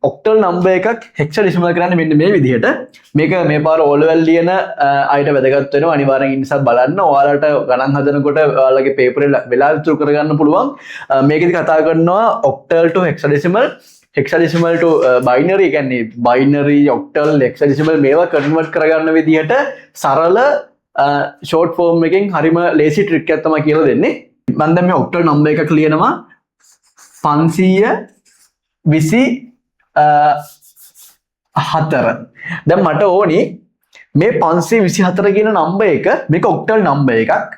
ඔක්ටල් number එකක් හෙක්සාඩෙසිමල් කරන්න මෙන්න මේ විදිහට. මේක මේ පාර O level ලියන අයට වැදගත් වෙනවා. අනිවාර්යෙන් ඒ නිසා බලන්න. ඔයාලට ගණන් හදනකොට ඔයාලගේ පේපර් එක වෙලා විතර කරගන්න පුළුවන්. මේකෙදි කතා කරනවා ඔක්ටල් to hexadecimal, hexadecimal to binary. ඒ කියන්නේ binary, octal, hexadecimal මේවා කන්වර්ට් කරගන්න විදිහට සරල ෂෝට් ෆෝම් එකෙන් හරිම ලේසි ට්‍රික් එකක් තමයි කියලා දෙන්නේ. මම දැන් මේ ඔක්ටල් නම්බර් එකක් ලියනවා 524. දැන් මට ඕනි මේ 524 කියන නම්බර් එක මේක ඔක්ටල් නම්බර් එකක්.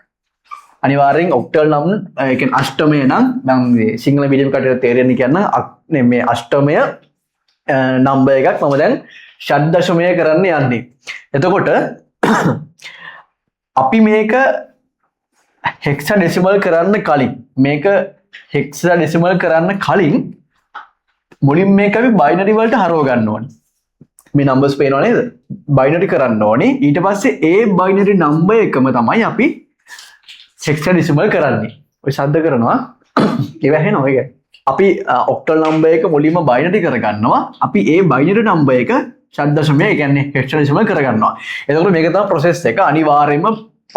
අනිවාර්යෙන් ඔක්ටල් නම් ඒ කියන්නේ අෂ්ටමය නම් මම සිංහල මීඩියම් කටට තේරෙන්න කියන මේ අෂ්ටමය නම්බර් එකක් මම දැන් ෂඩ්දශමය කරන්න යන්නේ. එතකොට අපි මේක හෙක්සාඩෙසිමල් කරන්න කලින් මුලින් මේක අපි බයිනරි වලට හරව ගන්න ඕනේ. මේ නම්බර්ස් පේනව නේද? බයිනරි කරන්න ඕනේ. ඊට පස්සේ ඒ බයිනරි නම්බර් එකම තමයි අපි හෙක්සාඩෙසිමල් කරන්නේ. ඔය ශබ්ද කරනවා. ඒව ඇහෙනවා ඒක. අපි ඔක්ටල් නම්බර් එක මුලින්ම බයිනරි කරගන්නවා. අපි ඒ බයිනරි නම්බර් එක ෂඩ්දශමය ඒ කියන්නේ හෙක්සාඩෙසිමල් කරගන්නවා. එතකොට මේක තමයි process එක. අනිවාර්යයෙන්ම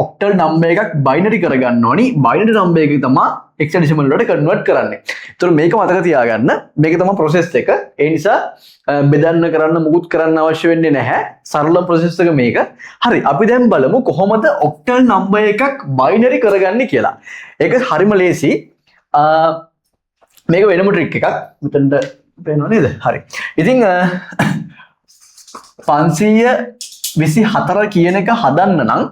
ඔක්ටල් නම්බර් එකක් බයිනරි කරගන්න ඕනි. බයිනරි නම්බර් එක තමයි හෙක්සාඩෙසිමල් වලට කන්වර්ට් කරන්නේ. ඒතර මේක මතක තියාගන්න. මේක තමයි process එක. ඒ නිසා බෙදන්න කරන්න මුකුත් කරන්න අවශ්‍ය වෙන්නේ නැහැ. සරල process එක මේක. හරි. අපි දැන් බලමු කොහොමද ඔක්ටල් නම්බර් එකක් බයිනරි කරගන්නේ කියලා. ඒක හරිම ලේසි. මේක වෙනම ට්‍රික් එකක්. මෙතනට පේනව නේද? හරි. ඉතින් 524 කියන එක හදන්න නම්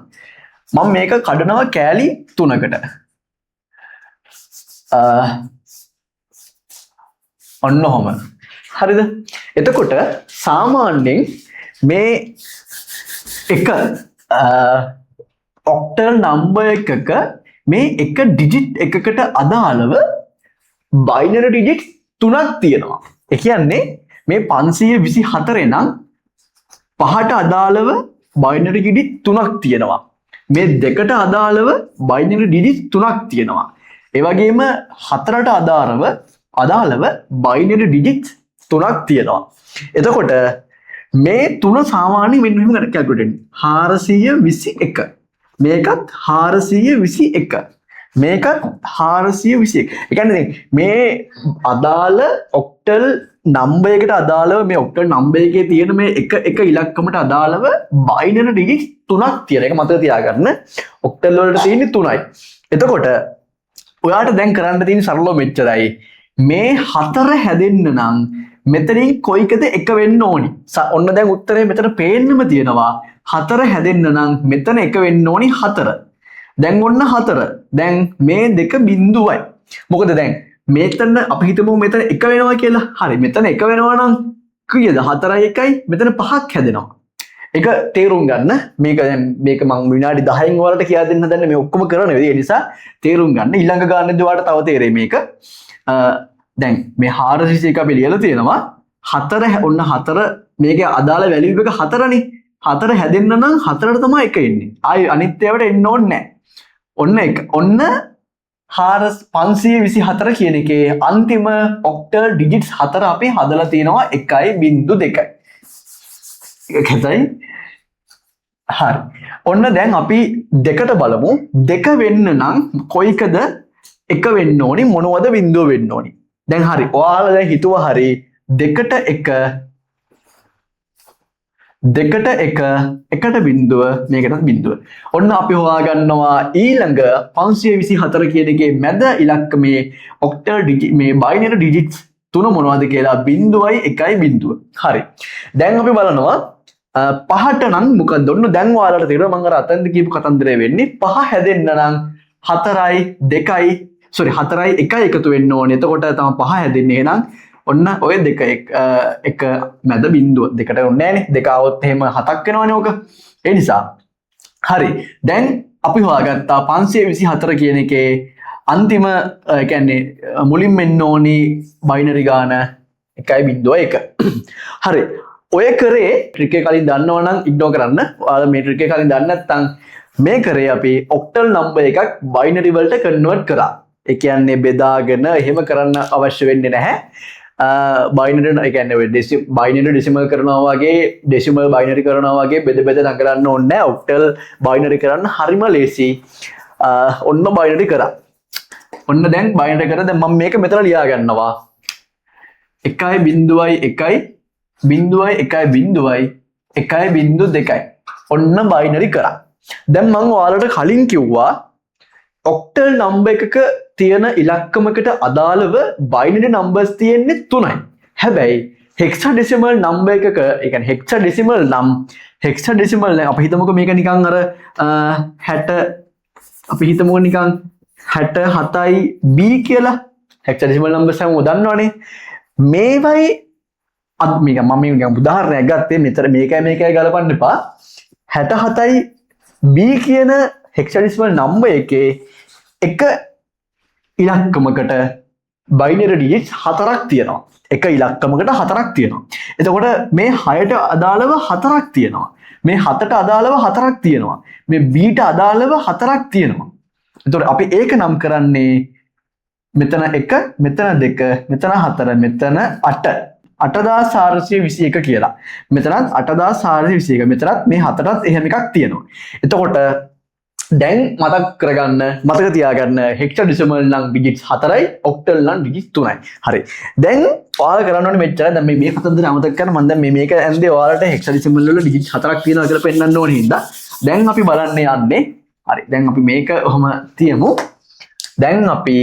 මම මේක කඩනවා කෑලි 3කට. ඔන්න ඔහොම. හරිද? එතකොට සාමාන්‍යයෙන් මේ එක ඔක්ටල් නම්බර් එකක මේ එක ඩිජිට් එකකට අදාළව බයිනරි ඩිජිට් 3ක් තියෙනවා. ඒ කියන්නේ මේ 524 නම් 5ට අදාළව බයිනරි ඩිජිට් 3ක් තියෙනවා. මේ දෙකට අදාළව බයිනරි ඩිජිට් 3ක් තියෙනවා. ඒ වගේම 4ට අදාළව බයිනරි ඩිජිට් 3ක් තියෙනවා. එතකොට මේ තුන සාමාන්‍යයෙන් මෙන්න මෙහෙම කැල්කියුලේට් වෙනවා. 421. මේකත් 421. මේකත් 421. ඒ කියන්නේ මේ අදාළ ඔක්ටල් නම්බර් එකට අදාළව මේ ඔක්ටල් නම්බර් එකේ තියෙන මේ එක ඉලක්කමට අදාළව බයිනරි ඩිජිට් 3ක් තියෙන එක මතක තියාගන්න. ඔක්ටල් වලට තියෙන්නේ 3යි. එතකොට ඔයාට දැන් කරන්න තියෙන සරලව මෙච්චරයි. මේ 4 හැදෙන්න නම් මෙතනින් කොයිකද එක වෙන්න ඕනි. ඔන්න දැන් උත්තරේ මෙතන පේන්නම තියෙනවා. 4 හැදෙන්න නම් මෙතන එක වෙන්න ඕනි 4. දැන් ඔන්න 4. දැන් මේ දෙක බිඳුවයි. මොකද දැන් මෙතන අපි හිතමු මෙතන එක වෙනවා කියලා. හරි. මෙතන එක වෙනවා නම් කීයද? 4යි 1යි මෙතන 5ක් හැදෙනවා. ඒක තේරුම් ගන්න. මේක දැන් මේක මම විනාඩි 10න් වලට කියලා දෙන්න හදන්නේ මේ ඔක්කොම කරන වෙයි. ඒ නිසා තේරුම් ගන්න. ඊළඟ ගානේදී ඔයාලට තව තේරෙයි මේක. දැන් මේ 421 අපි ලියලා තියෙනවා. 4 ඔන්න 4 මේකේ අදාළ වැලියු එක 4නේ. 4 හැදෙන්න නම් 4ට තමයි එක එන්නේ. ආයි අනිත් ඒවාට එන්න ඕනේ නැහැ. ඔන්න එක. ඔන්න 524 කියන එකේ අන්තිම ඔක්ටල් ඩිජිට්ස් 4 අපි හදලා තියෙනවා 1.2. ඒකයි. හරි. ඔන්න දැන් අපි දෙකට බලමු. දෙක වෙන්න නම් කොයිකද එක වෙන්න ඕනි මොනවද බිඳුව වෙන්න ඕනි. දැන් හරි. ඔයාලා දැන් හිතුවා හරි දෙකට එක එකට බිඳුව මේකටත් බිඳුව. ඔන්න අපි හොයාගන්නවා ඊළඟ 524 කියන එකේ මැද ඉලක්කමේ ඔක්ටල් ඩිජිට් මේ බයිනරි ඩිජිට්ස් 3 මොනවද කියලා 0යි 1යි බිඳුව. හරි. දැන් අපි බලනවා 5ට නම් මොකද? ඔන්න දැන් ඔයාලට තේරෙනවා මම අර අතෙන්ද කියපු කතන්දරය වෙන්නේ 5 හැදෙන්න නම් 4යි 2යි 4යි 1යි එකතු වෙන්න ඕනේ. එතකොට තමයි 5 හැදෙන්නේ. එහෙනම් ඔන්න ඔය දෙක එක මැද බිඳුව. දෙකට ඕනේ නැහනේ. දෙක આવොත් එහෙම 7ක් වෙනවනේ ඕක. ඒ නිසා හරි. දැන් අපි හොයාගත්තා 524 කියන එකේ අන්තිම කියන්නේ මුලින්ම එන්න ඕනි බයිනරි ගාන 1.1. හරි. ඔය කරේ ට්‍රික් එක කලින් දන්නවනම් ඉග්නෝර් කරන්න. ඔයාලා මේ ට්‍රික් එක කලින් දන්නේ නැත්නම් මේ කරේ අපි ඔක්ටල් නම්බර් එකක් බයිනරි වලට කන්වර්ට් කරා. ඒ කියන්නේ බෙදාගෙන එහෙම කරන්න අවශ්‍ය වෙන්නේ නැහැ. බයිනරි කියන්නේ බයිනරි ඩෙසිමල් කරනවා වගේ ඩෙසිමල් බයිනරි කරනවා වගේ බෙද බෙද නගරන්න ඕනේ නැහැ. ඔක්ටල් බයිනරි කරන්න හරිම ලේසි. ඔන්න බයිනරි කරා. ඔන්න දැන් බයිනරි කරා. දැන් මම මේක මෙතන ලියා ගන්නවා. 1.1.1.1.2 ඔන්න බයිනරි කරා. දැන් මම ඔයාලට කලින් කිව්වා ඔක්ටල් නම්බර් එකක තියෙන ඉලක්කමකට අදාළව බයිනරි නම්බර්ස් තියෙන්නේ 3යි. හැබැයි හෙක්සාඩෙසිමල් නම්බර් එකක ඒ කියන්නේ හෙක්සාඩෙසිමල් නම් හෙක්සාඩෙසිමල් අපි හිතමුකෝ මේක නිකන් අර 60 අපි හිතමුකෝ නිකන් 67යි B කියලා. හෙක්සාඩෙසිමල් නම්බර්ස් හැමෝම දන්නවනේ. මේවයි මේක මම මේක උදාහරණයක් ගත්තේ මෙතන මේකයි ගලපන්න එපා. 67යි B කියන හෙක්සාඩෙසිමල් නම්බර් එකේ එක ඉලක්කමකට බයිනරි ඩිජිට්ස් 4ක් තියෙනවා. එක ඉලක්කමකට 4ක් තියෙනවා. එතකොට මේ 6ට අදාළව 4ක් තියෙනවා. මේ 7ට අදාළව 4ක් තියෙනවා. මේ B ට අදාළව 4ක් තියෙනවා. එතකොට අපි ඒක නම් කරන්නේ මෙතන 1, මෙතන 2, මෙතන 4, මෙතන 8. 8421 කියලා. මෙතනත් 8421. මෙතනත් මේ 7ටත් එහෙම එකක් තියෙනවා. එතකොට දැන් මතක කරගන්න මතක තියාගන්න හෙක්සාඩෙසිමල් නම් ඩිජිට්ස් 4යි ඔක්ටල් නම් ඩිජිට්ස් 3යි. හරි. දැන් ඔයාලා කරන්න ඕනේ මෙච්චරයි. දැන් මේ කතන්දරය අමතක කරන්න මම දැන් මේක ඇන්දේ ඔයාලට හෙක්සාඩෙසිමල් වල ඩිජිට්ස් 4ක් තියෙනවා කියලා පෙන්නන්න ඕනේ හින්දා. දැන් අපි බලන්න යන්නේ. හරි. දැන් අපි මේක ඔහම තියමු. දැන් අපි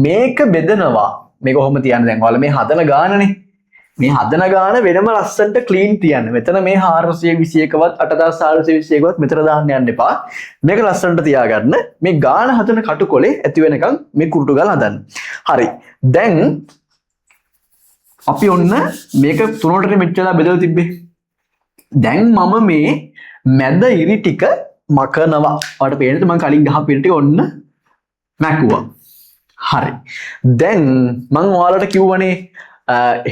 මේක බෙදනවා. මේක ඔහම තියන්න. දැන් ඔයාලා මේ හදන ගානනේ. මේ හදන ගාන වෙනම ලස්සන්ට ක්ලීන් තියන්න. මෙතන මේ 421වත් 8421වත් මෙතන දාන්න යන්න එපා. මේක ලස්සන්ට තියාගන්න. මේ ගාන හදන කටුකොලේ ඇති වෙනකන් මේ කුරුටු ගාලා හදන්න. හරි. දැන් අපි ඔන්න මේක තුනටනේ මෙච්චරලා බෙදලා තිබ්බේ. දැන් මම මේ මැද ඉරි ටික මකනවා. ඔයාලට පේනද මම කලින් ගහපු ඉරි ටික ඔන්න මැකුවා. හරි. දැන් මම ඔයාලට කිව්වනේ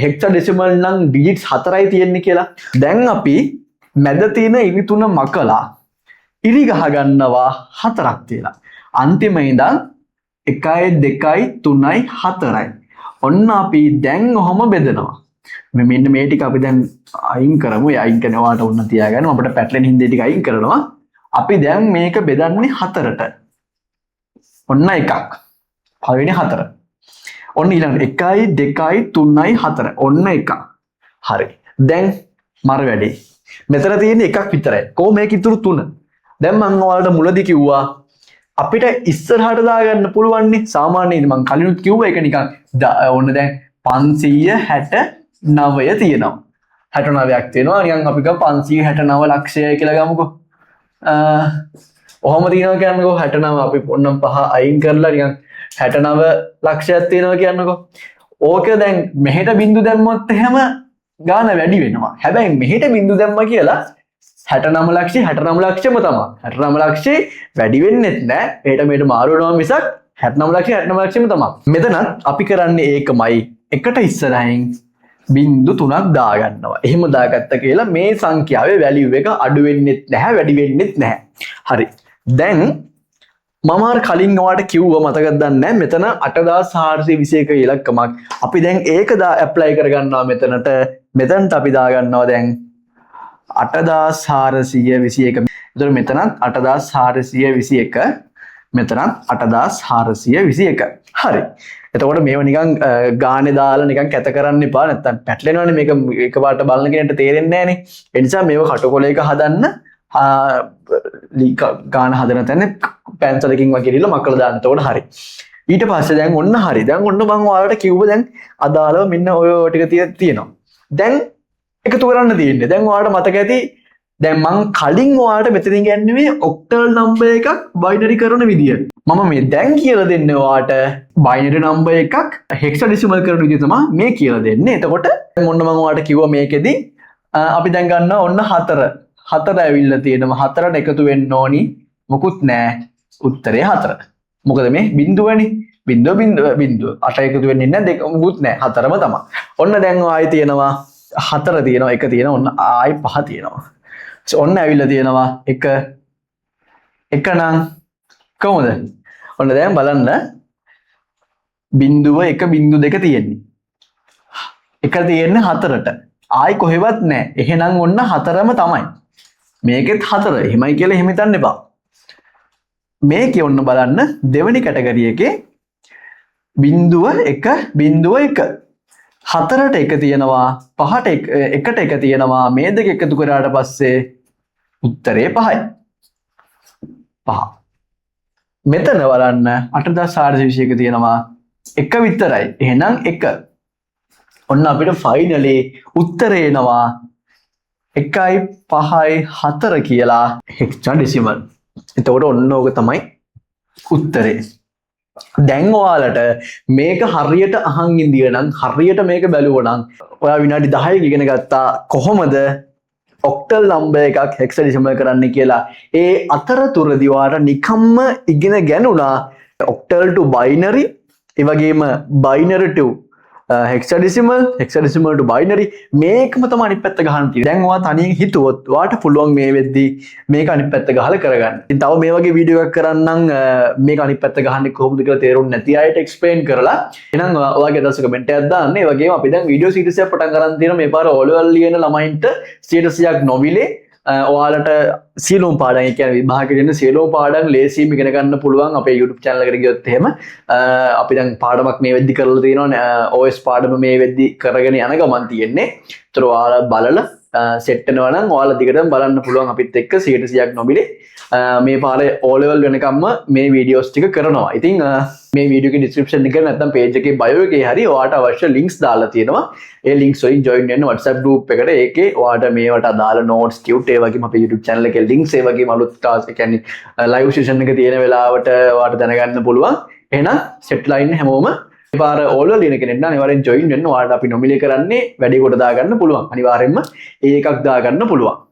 හෙක්සාඩෙසිමල් නම් ඩිජිට්ස් 4යි තියෙන්නේ කියලා. දැන් අපි මැද තියෙන ඉරි තුන මකලා ඉරි ගහ ගන්නවා 4ක් තියලා. අන්තිම ඉඳන් 1 2 3 4යි. ඔන්න අපි දැන් ඔහම බෙදනවා. මෙන්න මේ ටික අපි දැන් අයින් කරමු. අයින් කරනවාට ඔන්න තියාගන්න. අපිට පැටලෙන හින්දා ටික අයින් කරනවා. අපි දැන් මේක බෙදන්නේ 4ට. ඔන්න එකක්. පළවෙනි 4. ඔන්න ඊළඟට 1 2 3 4 ඔන්න එක. හරි. දැන් මර වැඩි. මෙතන තියෙන එකක් විතරයි. කොහොම මේක ඉතුරු 3. දැන් මම ඔයාලට මුලදී කිව්වා අපිට ඉස්සරහට දාගන්න පුළුවන් නේ. සාමාන්‍යයෙන් මම කලිනුත් කිව්වා ඒක නිකන් ඔන්න දැන් 569 තියෙනවා. 69ක් තියෙනවා. නිකන් අපි ගම 569 ලක්ෂය කියලා ගමුකෝ. ඔහොම තියෙනවා කියන්නකෝ 69 අපි ඔන්න 5 අයින් කරලා නිකන් 69 ලක්ෂයක් තියෙනවා කියන්නකෝ. ඕක දැන් මෙහෙට බින්දු දැම්මොත් එහෙම ගාන වැඩි වෙනවා. හැබැයි මෙහෙට බින්දු දැම්මා කියලා 69 ලක්ෂය 69 ලක්ෂයම තමයි. 69 ලක්ෂය වැඩි වෙන්නෙත් නෑ. එහෙට මෙහෙට මාරු වෙනවා මිසක් 69 ලක්ෂය 69 ලක්ෂයම තමයි. මෙතනත් අපි කරන්නේ ඒකමයි. එකට ඉස්සරහින් බින්දු 3ක් දාගන්නවා. එහෙම දාගත්ත කියලා මේ සංඛ්‍යාවේ වැලියු එක අඩු වෙන්නෙත් නැහැ වැඩි වෙන්නෙත් නැහැ. හරි. දැන් මම අර කලින් ඔයාලට කිව්වා මතකද දන්නේ මෙතන 8421 ඉලක්කමක්. අපි දැන් ඒක ඇප්ලයි කරගන්නවා මෙතනට. මෙතනට අපි දාගන්නවා දැන් 8421. එතකොට මෙතනත් 8421. මෙතනත් 8421. හරි. එතකොට මේව නිකන් ගානේ දාලා නිකන් කැත කරන්න එපා. නැත්තම් පැටලෙනවනේ මේක එකපාරට බලන කෙනෙක්ට තේරෙන්නේ නැහනේ. ඒ නිසා මේව කටුකොලයක හදන්න ගාන හදන තැන පැන්සලකින් වගේරිලා මකලා දාන්න. එතකොට හරි. ඊට පස්සේ දැන් ඔන්න හරි. දැන් ඔන්න මම ඔයාලට කිව්ව දැන් අදාළව මෙන්න ඔය ටික තියෙනවා. දැන් එකතු කරන්න තියෙන්නේ. දැන් ඔයාලට මතක ඇති දැන් මං කලින් ඔයාලට මෙතනින් ගන්නේ ඔක්ටල් නම්බර් එකක් බයිනරි කරන විදිය. මම මේ දැන් කියලා දෙන්නේ ඔයාලට බයිනරි නම්බර් එකක් හෙක්සාඩෙසිමල් කරන විදිය තමයි මේ කියලා දෙන්නේ. එතකොට ඔන්න මම ඔයාලට කිව්වා මේකෙදි අපි දැන් ගන්නවා ඔන්න 4. 4 ඇවිල්ලා තියෙනවා. 4ට එකතු වෙන්න ඕනි. මොකුත් නෑ. උත්තරේ 4. මොකද මේ බිඳුවනේ. බිඳුව 8 එකතු වෙන්නේ නැහැ. 2 මොකුත් නෑ. 4ම තමයි. ඔන්න දැන් ආයි තියෙනවා 4 තියෙනවා. 1 තියෙනවා. ඔන්න ආයි 5 තියෙනවා. ඔන්න ඇවිල්ලා තියෙනවා 1 නම් කොහොමද? ඔන්න දැන් බලන්න බිඳුව 1 බිඳු 2 තියෙන්නේ. එක තියෙන්නේ 4ට. ආයි කොහෙවත් නැහැ. එහෙනම් ඔන්න 4ම තමයි. මේකෙත් 4. එහෙමයි කියලා එහෙම හිතන්න එපා. මේකේ ඔන්න බලන්න දෙවෙනි කැටගරි එකේ 0.1.1 4ට 1 තියෙනවා 5ට 1ට 1 තියෙනවා මේ දෙක එකතු කරාට පස්සේ උත්තරේ 5යි. 5. මෙතන බලන්න 8421 තියෙනවා 1 විතරයි. එහෙනම් 1. ඔන්න අපිට ෆයිනලි උත්තරේ එනවා 1.5.4 කියලා හෙක්සාඩෙසිමල්. එතකොට ඔන්න ඕක තමයි උත්තරේ. දැන් ඔයාලට මේක හරියට අහන් ඉඳිය නම් හරියට මේක බැලුවා නම් ඔයා විනාඩි 10ක ඉගෙන ගත්තා කොහොමද ඔක්ටල් නම්බර් එකක් හෙක්සාඩෙසිමල් කරන්න කියලා. ඒ අතරතුරදී ඔයාලට නිකම්ම ඉගෙන ගන්නුණා ඔක්ටල් to binary, ඒ වගේම binary to hexadecimal to binary මේකම තමයි අනිත් පැත්ත ගහන්න තියෙන්නේ. දැන් ඔයා තනියෙන් හිතුවොත් ඔයාට පුළුවන් මේ වෙද්දී මේක අනිත් පැත්ත ගහලා කරගන්න. ඉතින් තව මේ වගේ වීඩියෝ එකක් කරන්නම් මේක අනිත් පැත්ත ගහන්නේ කොහොමද කියලා තේරුම් නැති අයට එක්ස්ප්ලেইন කරලා එහෙනම් ඔයාගේ අදහස කමෙන්ට් එකක් දාන්න. ඒ වගේම අපි දැන් වීඩියෝ සීරීස් එකක් පටන් ගන්න තියෙනවා මේ පාර ඕලෙවල් ලියන ළමයින්ට ස්ටේටස් එකක් නොවිලේ ඔයාලට සියලුම පාඩම් ඒ කියන්නේ විභාගයේ දෙන සියලුම පාඩම් ලේසියෙන් ඉගෙන ගන්න පුළුවන් අපේ YouTube channel එකට ගියොත් එහෙම අපි දැන් පාඩමක් මේ වෙද්දි කරලා තියෙනවා OS පාඩම මේ වෙද්දි කරගෙන යන ගමන් තියෙන්නේ. ඒතර ඔයාලා බලලා සෙට් වෙනවා නම් ඔයාලා දිගටම බලන්න පුළුවන් අපිත් එක්ක 100%ක් නොමිලේ මේ පාරේ O level වෙනකම්ම මේ වීඩියෝස් ටික කරනවා. ඉතින් මේ වීඩියෝ එකේ description එකේ නැත්නම් page එකේ bio එකේ හරි ඔයාට අවශ්‍ය links දාලා තියෙනවා. ඒ links වලින් join වෙන්න WhatsApp group එකට. ඒකේ ඔයාට මේවට අදාළ notes tute ඒ වගේම අපේ YouTube channel එකේ links ඒ වගේම අලුත් class ඒ කියන්නේ live session එක තියෙන වෙලාවට ඔයාට දැනගන්න පුළුවන්. එහෙනම් set line හැමෝම මේ පාර O level ලියන කෙනෙක් නම් අනිවාර්යෙන් join වෙන්න. ඔයාට අපි නොමිලේ කරන්නේ වැඩි කොට දාගන්න පුළුවන්. අනිවාර්යෙන්ම ඒ එකක් දාගන්න පුළුවන්.